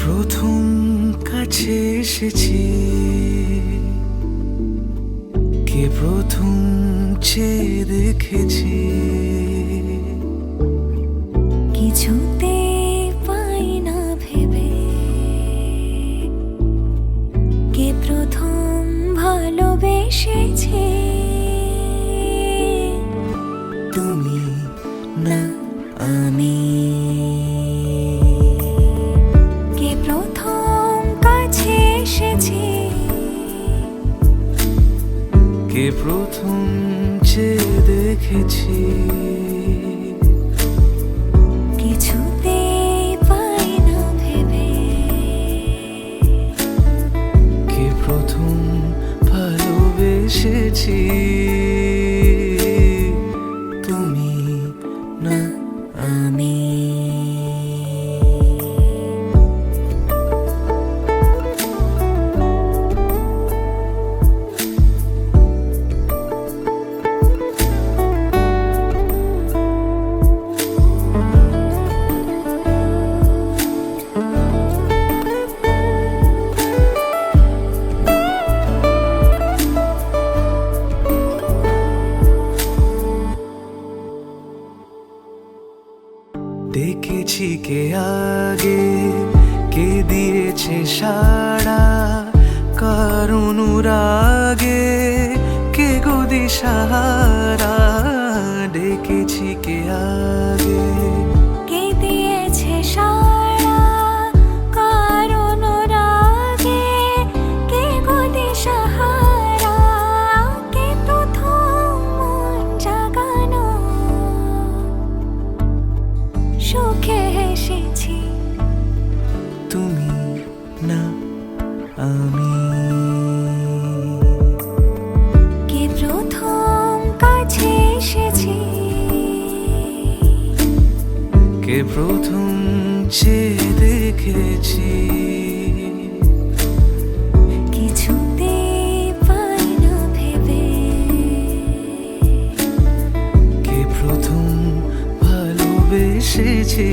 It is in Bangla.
প্রথম কাছে এসেছি, কে প্রথম চেয়ে দেখেছি, কিছুতে পাই না ভেবে কে প্রথম ভালোবেসেছে। তুমি না আমি কে প্রথম কাছে এসেছি, কে প্রথম চেয়ে দেখেছি, কিছুতে পাই না ভেবে কে প্রথম ভালোবেসেছি। তুমি না আমি। দেখেছি কে আগে, কে দিয়েছে সাড়া, কার অনুরাগে কে গো দিশাহারা। দেখেছি কে আগে, কে দিয়েছে সাড়া, কার অনুরাগে কে গো দিশাহারা। কে প্রথম মন জাগানো, সুখে হেসেছি। তুমি না আমি। কে প্রথম কাছে এসেছি, কে প্রথম চেয়ে দেখেছি, কিছুতে পাই না ভেবে কে প্রথম ভালোবেসেছি।